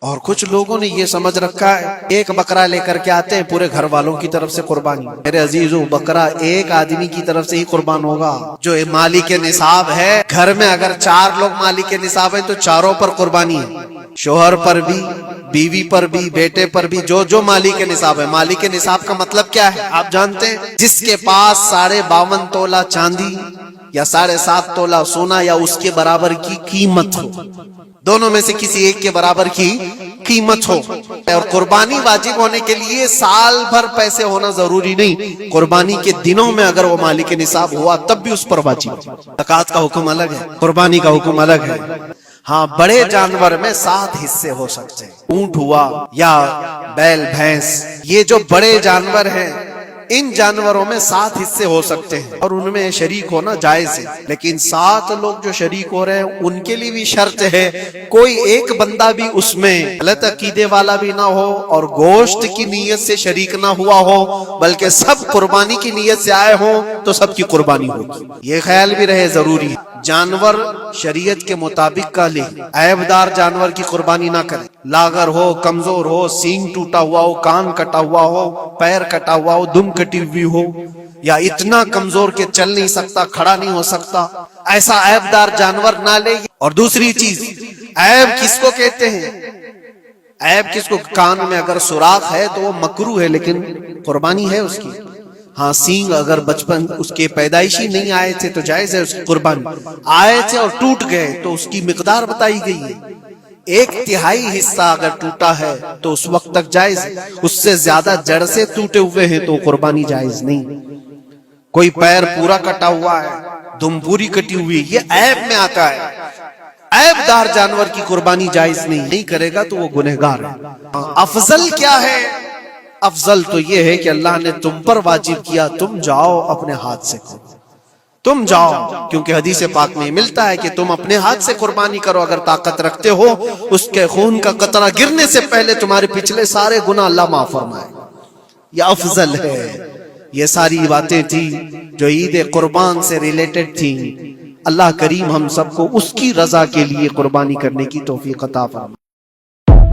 اور کچھ لوگوں نے یہ سمجھ رکھا ہے ایک بکرا لے کر کے آتے ہیں پورے گھر والوں کی طرف سے قربانی. میرے عزیزو، بکرا ایک آدمی کی طرف سے ہی قربان ہوگا جو مالک نصاب ہے. گھر میں اگر 4 لوگ مالک نصاب ہیں تو چاروں پر قربانی ہے، شوہر پر بھی، بیوی پر بھی، بیٹے پر بھی، جو مالک نصاب ہے. مالک نصاب کا مطلب کیا ہے آپ جانتے ہیں؟ جس کے پاس 52.5 تولہ چاندی یا 7.5 تولہ سونا یا اس کے برابر کی قیمت ہو، دونوں میں سے کسی ایک کے برابر کی قیمت ہو. اور قربانی واجب ہونے کے لیے سال بھر پیسے ہونا ضروری نہیں، قربانی کے دنوں میں اگر وہ مالک نصاب ہوا تب بھی اس پر واجب. زکوٰۃ کا حکم الگ ہے، قربانی کا حکم الگ ہے. ہاں، بڑے جانور میں 7 حصے ہو سکتے ہیں. اونٹ ہوا یا بیل بھینس، یہ جو بڑے جانور ہیں ان جانوروں میں 7 حصے ہو سکتے ہیں اور ان میں شریک ہونا جائز ہے. لیکن 7 لوگ جو شریک ہو رہے ہیں ان کے لیے بھی شرط ہے کوئی ایک بندہ بھی اس میں غلط عقیدے والا بھی نہ ہو اور گوشت کی نیت سے شریک نہ ہوا ہو، بلکہ سب قربانی کی نیت سے آئے ہوں تو سب کی قربانی ہوگی. یہ خیال بھی رہے ضروری ہے جانور شریعت کے مطابق کا لے، عیب دار جانور کی قربانی نہ کرے. لاغر ہو، کمزور ہو، سینگ ٹوٹا ہوا ہو، کان کٹا ہوا ہو، پیر کٹا ہوا ہو، دم کٹی ہوئی ہو، یا اتنا کمزور کہ چل نہیں سکتا، کھڑا نہیں ہو سکتا، ایسا عیب دار جانور نہ لے. اور دوسری چیز، عیب کس کو کہتے ہیں؟ عیب کس کو؟ کان میں اگر سوراخ ہے تو وہ مکروہ ہے لیکن قربانی ہے اس کی. ہاں، سینگ اگر بچپن اس کے پیدائشی نہیں آئے تھے تو جائز ہے اس کی قربانی. آئے تھے اور ٹوٹ گئے تو اس کی مقدار بتائی گئی ہے. 1/3 حصہ اگر ٹوٹا ہے تو اس وقت تک جائز ہے، اس سے زیادہ جڑ سے ٹوٹے ہوئے ہیں تو قربانی جائز نہیں. کوئی پیر پورا کٹا ہوا ہے، دم پوری کٹی ہوئی، یہ عیب میں آتا ہے. عیب دار جانور کی قربانی جائز نہیں کرے گا تو وہ گنہگار ہے. افضل کیا ہے؟ افضل تو یہ ہے کہ اللہ نے تم پر واجب کیا، تم جاؤ اپنے ہاتھ سے کرو، تم جاؤ، کیونکہ حدیث پاک میں ملتا ہے کہ تم اپنے ہاتھ سے قربانی کرو اگر طاقت رکھتے ہو. اس کے خون کا قطرہ گرنے سے پہلے تمہارے پچھلے سارے گناہ اللہ معاف فرمائے. یہ افضل ہے. یہ ساری باتیں تھی جو عید قربان سے ریلیٹڈ تھی. اللہ کریم ہم سب کو اس کی رضا کے لیے قربانی کرنے کی توفیق عطا فرمائے.